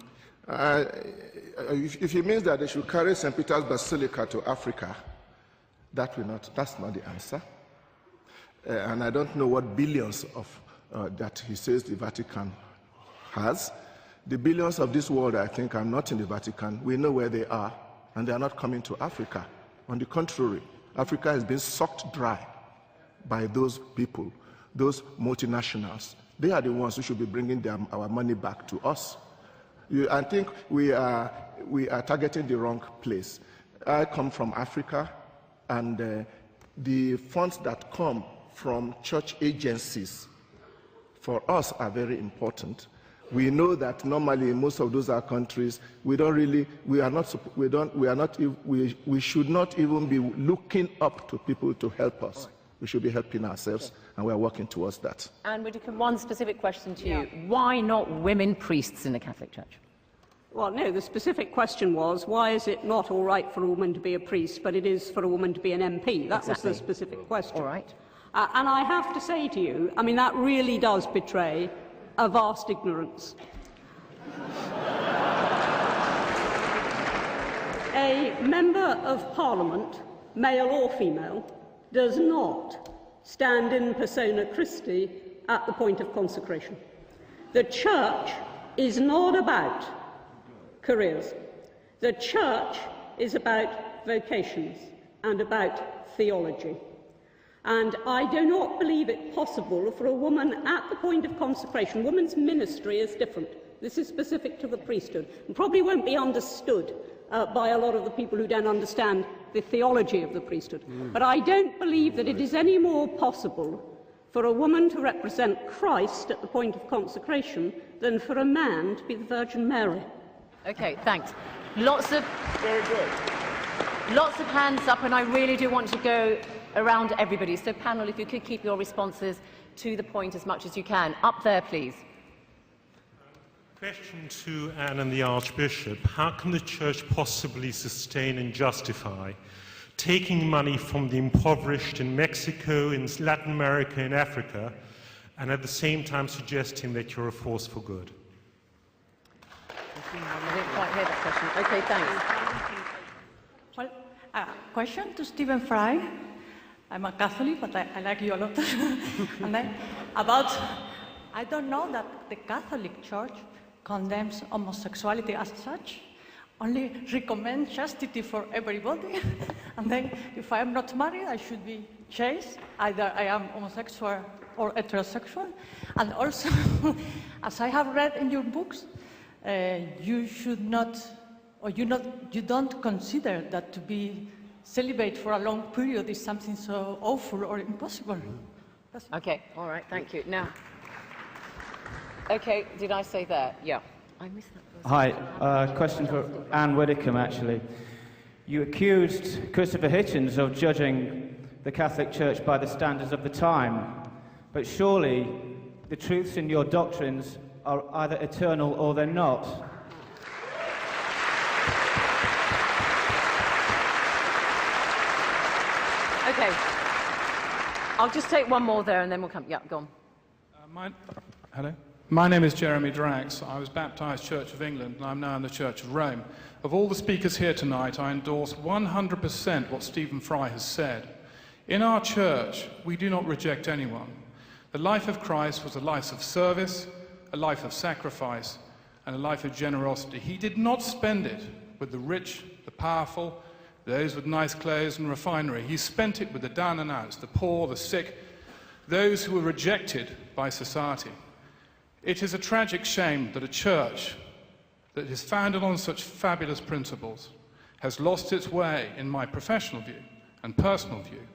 If it means that they should carry St. Peter's Basilica to Africa, that's not the answer. And I don't know what billions of that he says the Vatican has. The billions of this world, I think, are not in the Vatican. We know where they are, and they are not coming to Africa. On the contrary, Africa has been sucked dry by those people, those multinationals. They are the ones who should be bringing our money back to us. I think we are targeting the wrong place. I come from Africa, and the funds that come from church agencies for us are very important. We know that normally in most of those countries, we should not even be looking up to people to help us. We should be helping ourselves, and we are working towards that.
And Widdecombe, one specific question to you. Why not women priests in the Catholic Church?
Well, no, the specific question was, why is it not all right for a woman to be a priest, but it is for a woman to be an MP? That was the specific question.
All right.
And I have to say to you, I mean, that really does betray a vast ignorance. A member of Parliament, male or female, does not stand in persona Christi at the point of consecration. The Church is not about careers. The Church is about vocations and about theology. And I do not believe it possible for a woman at the point of consecration. Women's ministry is different. This is specific to the priesthood, and probably won't be understood by a lot of the people who don't understand the theology of the priesthood. But I don't believe that it is any more possible for a woman to represent Christ at the point of consecration than for a man to be the Virgin Mary.
Okay, thanks. Lots of hands up, and I really do want to go around everybody. So, panel, if you could keep your responses to the point as much as you can. Up there, please.
Question to Anne and the Archbishop. How can the Church possibly sustain and justify taking money from the impoverished in Mexico, in Latin America, in Africa, and at the same time suggesting that you're a force for good?
I didn't quite hear that question. Okay, thanks.
Well, question to Stephen Fry. I'm a Catholic, but I like you a lot. And then, I don't know that the Catholic Church condemns homosexuality as such, only recommends chastity for everybody. And then, if I am not married, I should be chaste. Either I am homosexual or heterosexual. And also, as I have read in your books, you should not, or you don't consider that to be celibate for a long period is something so awful or impossible.
Okay, all right, thank you. Now, okay, did I say that? Yeah. I missed that.
Hi, question for Anne Widdecombe, actually. You accused Christopher Hitchens of judging the Catholic Church by the standards of the time, but surely the truths in your doctrines are either eternal or they're not.
Okay. I'll just take one more there and then we'll come. Yeah, go on.
Hello. My name is Jeremy Drax. I was baptised Church of England and I'm now in the Church of Rome. Of all the speakers here tonight, I endorse 100% what Stephen Fry has said. In our church, we do not reject anyone. The life of Christ was a life of service, a life of sacrifice, and a life of generosity. He did not spend it with the rich, the powerful, those with nice clothes and refinery. He spent it with the down and outs, the poor, the sick, those who were rejected by society. It is a tragic shame that a church that is founded on such fabulous principles has lost its way, in my professional view and personal view,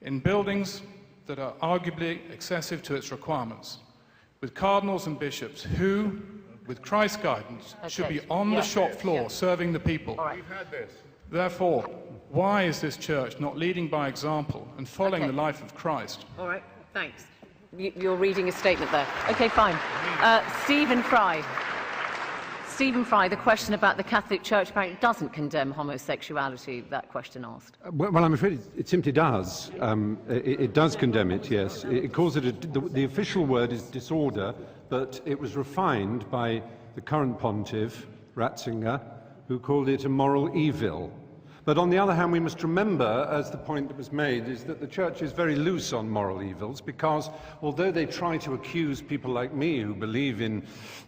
in buildings that are arguably excessive to its requirements, with cardinals and bishops who, with Christ's guidance, should be on the shop floor serving the people.
We've had this.
Therefore, why is this church not leading by example and following the life of Christ?
All right, thanks. You're reading a statement there. Okay, fine. Stephen Fry. Stephen Fry, the question about the Catholic Church apparently doesn't condemn homosexuality, that question asked.
Well, I'm afraid it simply does. It does condemn it, yes. It calls it the official word is disorder, but it was refined by the current pontiff, Ratzinger, who called it a moral evil. But on the other hand, we must remember, as the point that was made, is that the Church is very loose on moral evils, because although they try to accuse people like me who believe in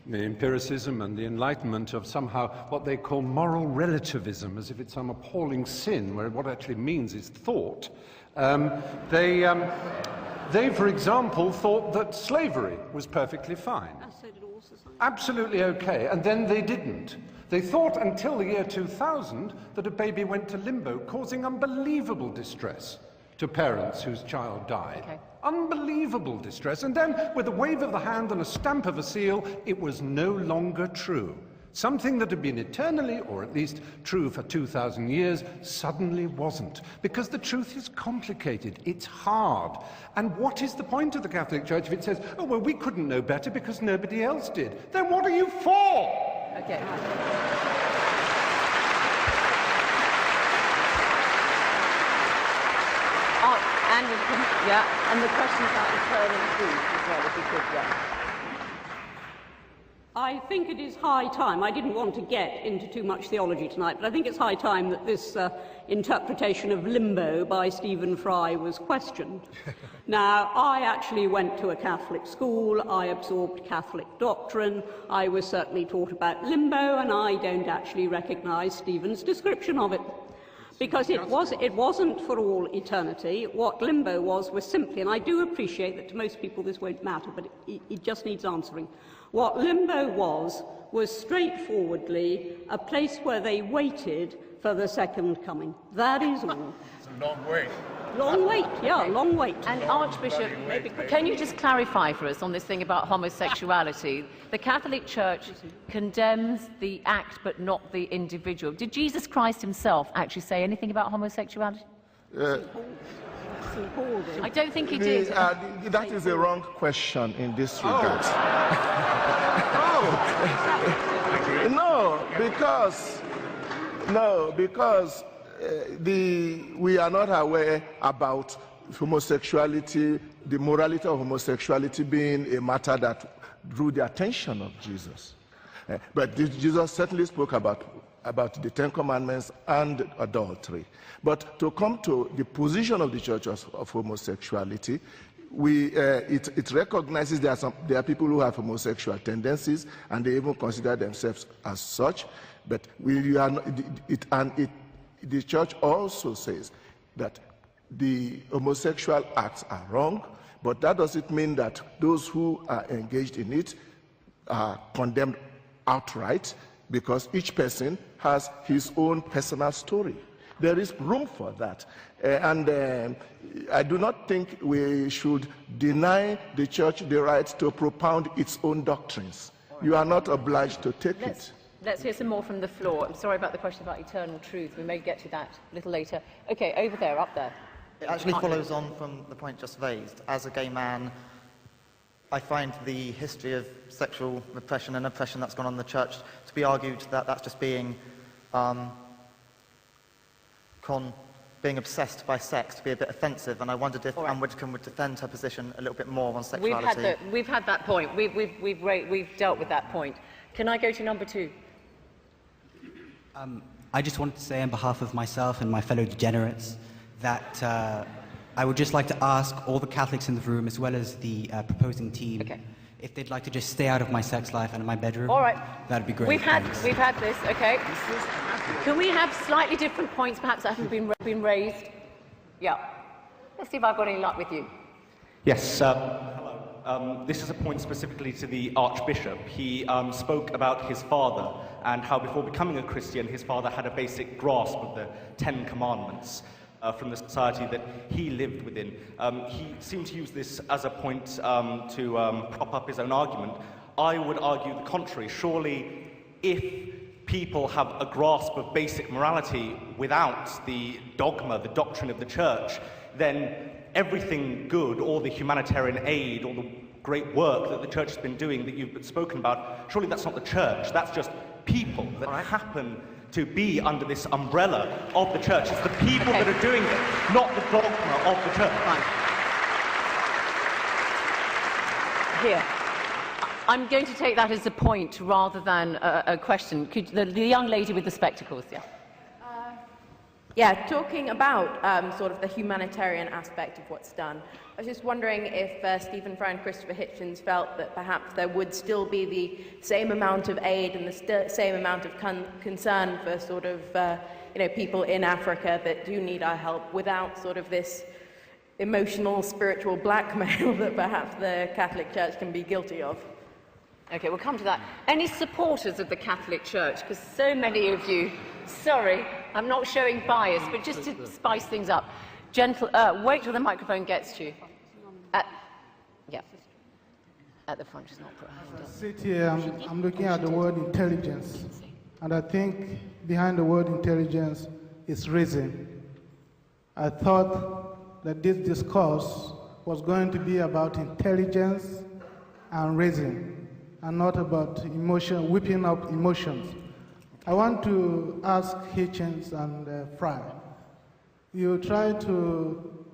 the empiricism and the Enlightenment of somehow what they call moral relativism, as if it's some appalling sin, where what it actually means is thought, they, for example, thought that slavery was perfectly fine. Absolutely okay, and then they didn't. They thought until the year 2000 that a baby went to limbo, causing unbelievable distress to parents whose child died. Okay. Unbelievable distress. And then, with a wave of the hand and a stamp of a seal, it was no longer true. Something that had been eternally, or at least true for 2,000 years, suddenly wasn't. Because the truth is complicated. It's hard. And what is the point of the Catholic Church if it says, oh, well, we couldn't know better because nobody else did? Then what are you for?
Okay. And yeah, and the question about eternal truth as well, if we could, yeah.
I think it is high time. I didn't want to get into too much theology tonight, but I think it's high time that this interpretation of limbo by Stephen Fry was questioned. Now, I actually went to a Catholic school. I absorbed Catholic doctrine. I was certainly taught about limbo, and I don't actually recognise Stephen's description of it. Because it wasn't for all eternity. What limbo was simply, and I do appreciate that to most people this won't matter, but it just needs answering. What limbo was straightforwardly a place where they waited for the second coming. That is all.
It's a long wait.
Long wait, yeah, long wait.
And Archbishop, can you just clarify for us on this thing about homosexuality? The Catholic Church condemns the act but not the individual. Did Jesus Christ himself actually say anything about homosexuality? I don't think he did.
That is a wrong question in this regard. because we are not aware about homosexuality, the morality of homosexuality being a matter that drew the attention of Jesus. But Jesus certainly spoke about the Ten Commandments and adultery. But to come to the position of the Church of homosexuality, it recognizes there are people who have homosexual tendencies, and they even consider themselves as such. But the Church also says that the homosexual acts are wrong, but that doesn't mean that those who are engaged in it are condemned outright, because each person has his own personal story. There is room for that. I do not think we should deny the Church the right to propound its own doctrines. You are not obliged to take it.
Let's hear some more from the floor. I'm sorry about the question about eternal truth. We may get to that a little later. Okay, over there, up there.
It actually follows on from the point just raised. As a gay man, I find the history of sexual repression and oppression that's gone on in the Church to be argued that that's just being obsessed by sex, to be a bit offensive, and I wondered if Anne Widdecombe would defend her position a little bit more on sexuality.
We've had that point. We've dealt with that point. Can I go to number two?
I just wanted to say on behalf of myself and my fellow degenerates that I would just like to ask all the Catholics in the room, as well as the proposing team, if they'd like to just stay out of my sex life and in my bedroom.
All right.
That'd be great.
We've had this, okay. Can we have slightly different points, perhaps, that haven't been raised? Yeah. Let's see if I've got any luck with you.
Yes, hello. This is a point specifically to the Archbishop. He spoke about his father and how before becoming a Christian, his father had a basic grasp of the Ten Commandments from the society that he lived within. He seemed to use this as a point to prop up his own argument. I would argue the contrary. Surely, if people have a grasp of basic morality without the dogma, the doctrine of the church, then everything good, all the humanitarian aid, all the great work that the church has been doing that you've spoken about, surely that's not the church, that's just people that happen to be under this umbrella of the church. It's the people that are doing it, not the dogma of the church.
Here. I'm going to take that as a point rather than a question. Could the young lady with the spectacles, yeah.
Yeah, talking about sort of the humanitarian aspect of what's done, I was just wondering if Stephen Fry and Christopher Hitchens felt that perhaps there would still be the same amount of aid and the same amount of concern for sort of people in Africa that do need our help without sort of this emotional, spiritual blackmail that perhaps the Catholic Church can be guilty of.
Okay, we'll come to that. Any supporters of the Catholic Church? Because so many of you, sorry, I'm not showing bias, but just to spice things up. Wait till the microphone gets to you. Yeah, at the front, she's not put her hand up.
Sit here, I'm looking at the word intelligence, and I think behind the word intelligence is reason. I thought that this discourse was going to be about intelligence and reason, and not about emotion, whipping up emotions. I want to ask Hitchens and Fry. You try to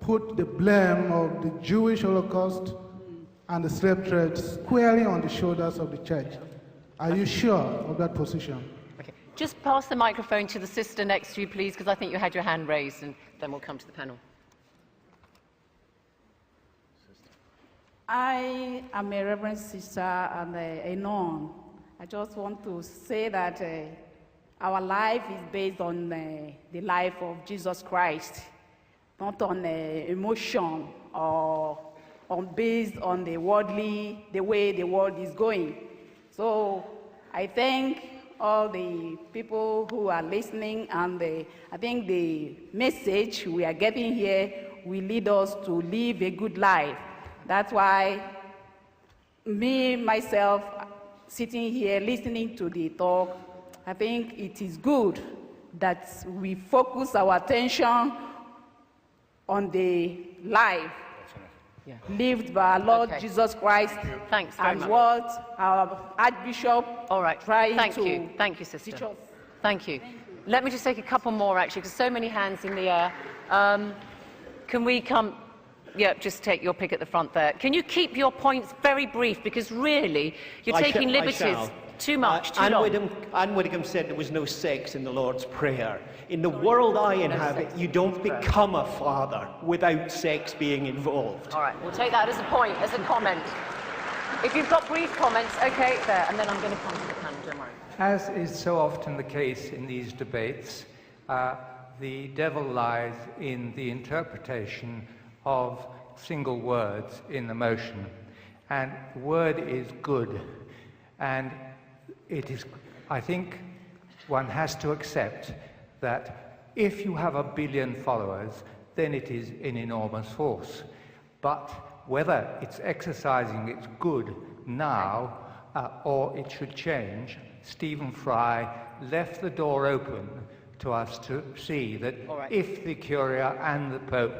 put the blame of the Jewish Holocaust and the slave trade squarely on the shoulders of the church. Are you sure of that position?
Okay. Just pass the microphone to the sister next to you, please, because I think you had your hand raised, and then we'll come to the panel.
I am a Reverend sister and a nun. I just want to say that our life is based on the life of Jesus Christ, not on emotion or based on the way the world is going. So I thank all the people who are listening, and I think the message we are getting here will lead us to live a good life. That's why myself, sitting here listening to the talk, I think it is good that we focus our attention on the life lived by our Lord Jesus Christ.
Thanks very
and
much.
What our Archbishop trying to
Thank you, sister.
teach us.
Thank you. Let me just take a couple more, actually, because so many hands in the air. Can we come... Yeah, just take your pick at the front there. Can you keep your points very brief? Because really, you're taking liberties too much, too long.
Anne Widdecombe said there was no sex in the Lord's Prayer. In the world I inhabit, you don't become a father without sex being involved.
All right, we'll take that as a point, as a comment. If you've got brief comments, okay, there, and then I'm going to come to the panel, don't worry.
As is so often the case in these debates, the devil lies in the interpretation of single words in the motion. And the word is good. And it is, I think, one has to accept that if you have 1 billion followers, then it is an enormous force. But whether it's exercising its good now or it should change, Stephen Fry left the door open to us to see that if the Curia and the Pope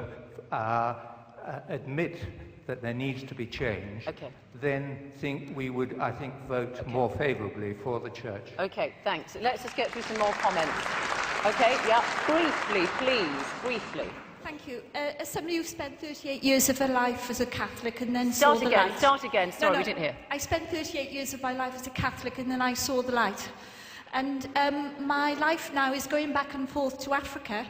admit that there needs to be change, then we would, I think, vote more favourably for the Church.
Okay, thanks. Let's just get through some more comments. Okay, yeah, briefly, please, briefly.
Thank you. As somebody who spent 38 years of her life as a Catholic and then
Start
saw the
again,
light.
start again. Sorry, we didn't hear.
I spent 38 years of my life as a Catholic and then I saw the light. And my life now is going back and forth to Africa,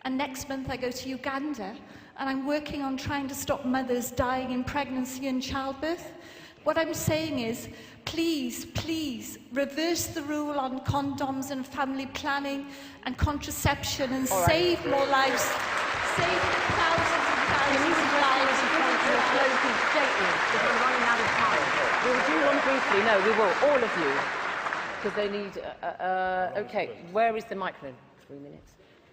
and next month I go to Uganda, and I'm working on trying to stop mothers dying in pregnancy and childbirth. What I'm saying is, please, please, reverse the rule on condoms and family planning and contraception and save more lives. Save thousands and thousands of lives.
Closing statement, because we're running out of time. We will do one briefly. No, we will, all of you, because they need... okay, where is the microphone? 3 minutes.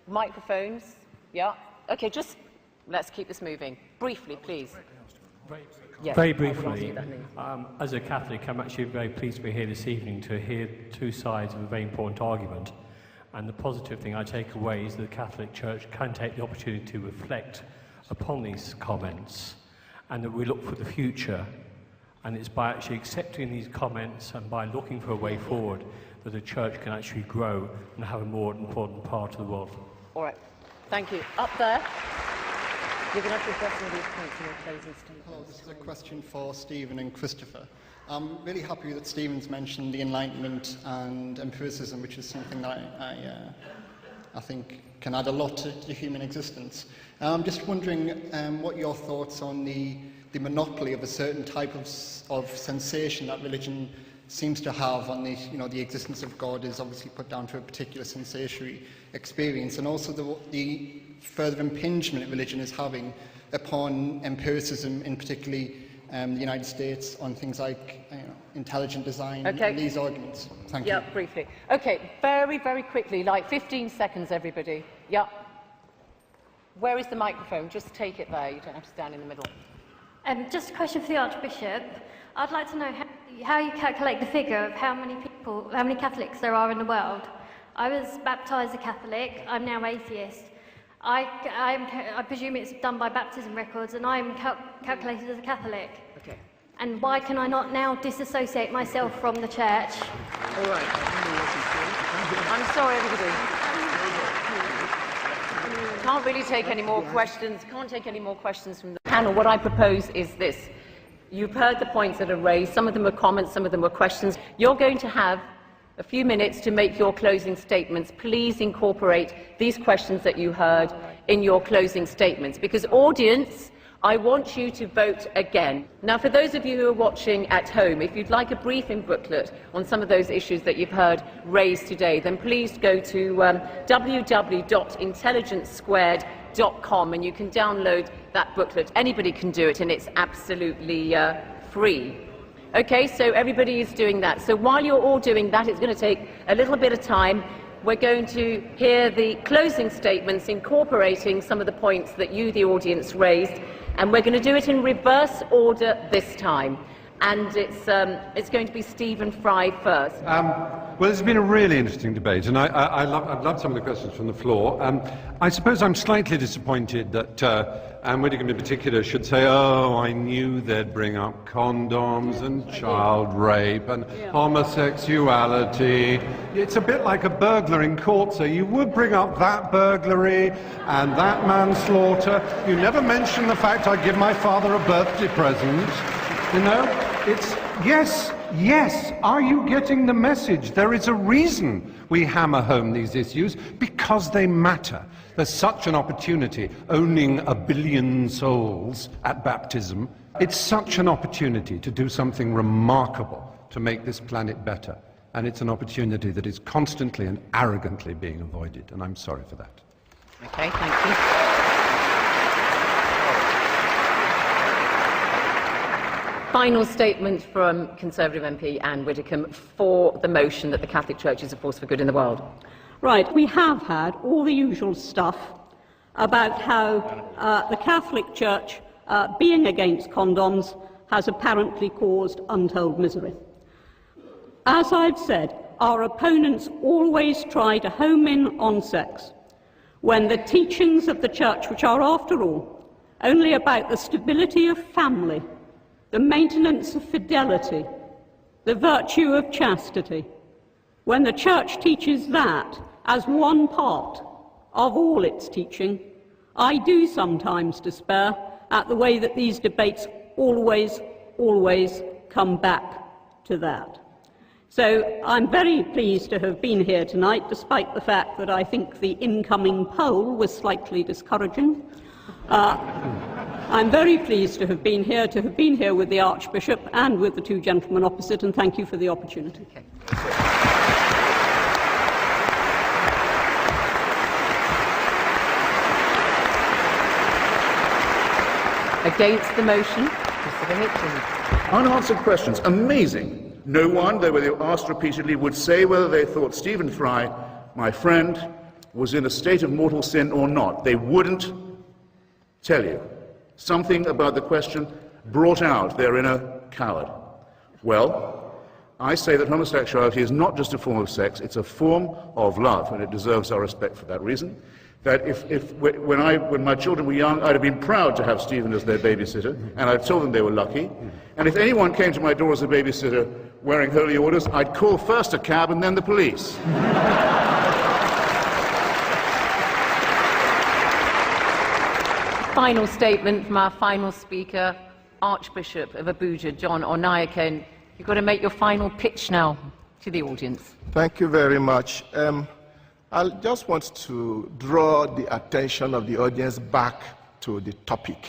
Microphones, yeah. Okay, just let's keep this moving. Briefly, please. Yes,
very
I will ask
briefly,
you that next.
as a Catholic, I'm actually very pleased to be here this evening to hear two sides of a very important argument. And the positive thing I take away is that the Catholic Church can take the opportunity to reflect upon these comments, and that we look for the future. And it's by actually accepting these comments and by looking for a way forward that the Church can actually grow and have a more important part of the world.
All right. Thank you. Up there. You're going to have to address all these points in your closing statement.
Hello, this is a question for Stephen and Christopher. I'm really happy that Stephen's mentioned the Enlightenment and empiricism, which is something that I think can add a lot to human existence. I'm just wondering what your thoughts on the monopoly of a certain type of sensation that religion seems to have on the existence of God is obviously put down to a particular sensory experience, and also the further impingement religion is having upon empiricism, in particularly the United States, on things like intelligent design and these arguments. Thank you.
Yeah, briefly. Okay, very, very quickly, like 15 seconds, everybody. Yeah. Where is the microphone? Just take it there. You don't have to stand in the middle.
Just a question for the Archbishop. I'd like to know how you calculate the figure of how many Catholics there are in the world. I was baptised a Catholic. I'm now atheist. I presume it's done by baptism records, and I'm calculated as a Catholic.
Okay.
And why can I not now disassociate myself from the Church?
All right. I'm sorry, everybody. Can't really take any more questions. Can't take any more questions from the panel. What I propose is this. You've heard the points that are raised. Some of them were comments, some of them were questions. You're going to have a few minutes to make your closing statements. Please incorporate these questions that you heard in your closing statements, because audience, I want you to vote again. Now, for those of you who are watching at home, if you'd like a briefing booklet on some of those issues that you've heard raised today, then please go to www.intelligencesquared.com and you can download that booklet. Anybody can do it, and it's absolutely free. Okay, so everybody is doing that. So while you're all doing that, it's going to take a little bit of time. We're going to hear the closing statements incorporating some of the points that you, the audience, raised, and we're going to do it in reverse order this time. And it's going to be Stephen Fry first.
Well, it's been a really interesting debate, and I've loved some of the questions from the floor. I suppose I'm slightly disappointed that Anne Widdecombe in particular should say, oh, I knew they'd bring up condoms and child rape and homosexuality. It's a bit like a burglar in court, so you would bring up that burglary and that manslaughter. You never mention the fact I give my father a birthday present. You know, it's, yes, are you getting the message? There is a reason we hammer home these issues, because they matter. There's such an opportunity, owning 1 billion souls at baptism. It's such an opportunity to do something remarkable to make this planet better. And it's an opportunity that is constantly and arrogantly being avoided, and I'm sorry for that.
Okay, thank you. Final statement from Conservative MP Anne Widdecombe for the motion that the Catholic Church is a force for good in the world.
Right, we have had all the usual stuff about how the Catholic Church, being against condoms, has apparently caused untold misery. As I've said, our opponents always try to home in on sex, when the teachings of the Church, which are, after all, only about the stability of family, the maintenance of fidelity, the virtue of chastity, when the Church teaches that as one part of all its teaching, I do sometimes despair at the way that these debates always come back to that. So I'm very pleased to have been here tonight, despite the fact that I think the incoming poll was slightly discouraging. I'm very pleased to have been here with the Archbishop and with the two gentlemen opposite, and thank you for the opportunity.
Okay. Against the motion, Mr. Hitchens.
Unanswered questions. Amazing. No one, though they were asked repeatedly, would say whether they thought Stephen Fry, my friend, was in a state of mortal sin or not. They wouldn't tell you. Something about the question brought out their inner coward. Well, I say that homosexuality is not just a form of sex, it's a form of love, and it deserves our respect for that reason. That when my children were young, I'd have been proud to have Stephen as their babysitter, and I'd told them they were lucky. And if anyone came to my door as a babysitter wearing holy orders, I'd call first a cab and then the police.
Final statement from our final speaker, Archbishop of Abuja, John Onaiyekan. You've got to make your final pitch now to the audience.
Thank you very much. I just want to draw the attention of the audience back to the topic.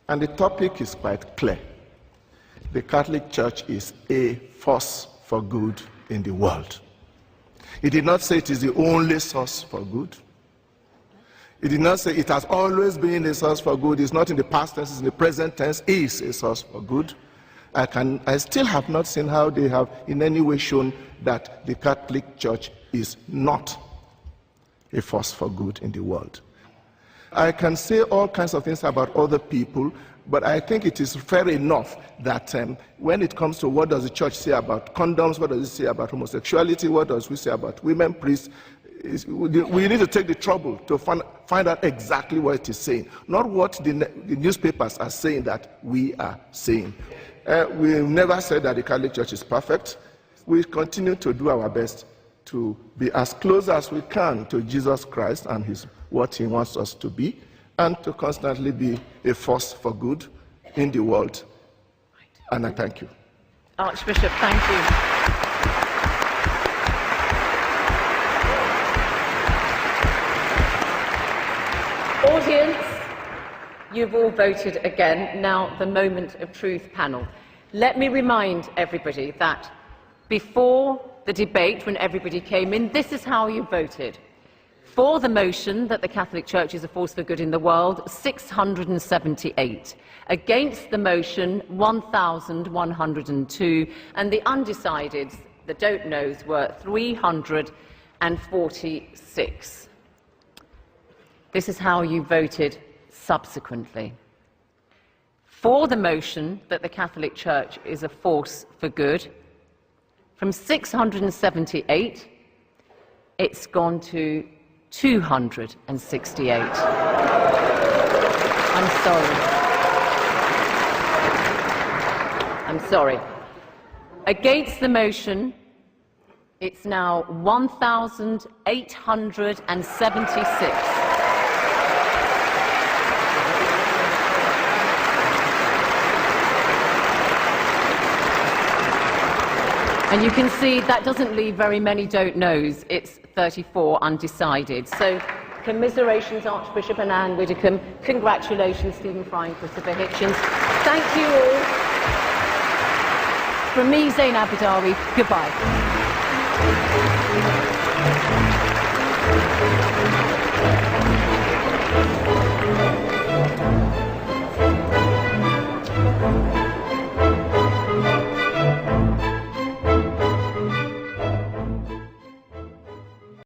And the topic is quite clear. The Catholic Church is a force for good in the world. It did not say it is the only source for good. It did not say it has always been a source for good. It's not in the past tense, it's in the present tense, is a source for good. I still have not seen how they have in any way shown that the Catholic Church is not a force for good in the world. I can say all kinds of things about other people, but I think it is fair enough that when it comes to what does the church say about condoms, what does it say about homosexuality, what does we say about women priests, we need to take the trouble to find out exactly what it is saying, not what the newspapers are saying that we are saying. We never said that the Catholic Church is perfect. We continue to do our best to be as close as we can to Jesus Christ and what he wants us to be, and to constantly be a force for good in the world. And I thank you.
Archbishop, thank you. Audience, you've all voted again. Now, the moment of truth panel. Let me remind everybody that before the debate, when everybody came in, this is how you voted. For the motion that the Catholic Church is a force for good in the world, 678. Against the motion, 1,102. And the undecideds, the don't knows, were 346. This is how you voted subsequently. For the motion that the Catholic Church is a force for good, from 678, it's gone to 268. I'm sorry. Against the motion, it's now 1,876. And you can see that doesn't leave very many don't knows. It's 34 undecided. So commiserations, Archbishop and Anne Widdecombe. Congratulations, Stephen Fry and Christopher Hitchens. Thank you all. From me, Zain Abidari, goodbye.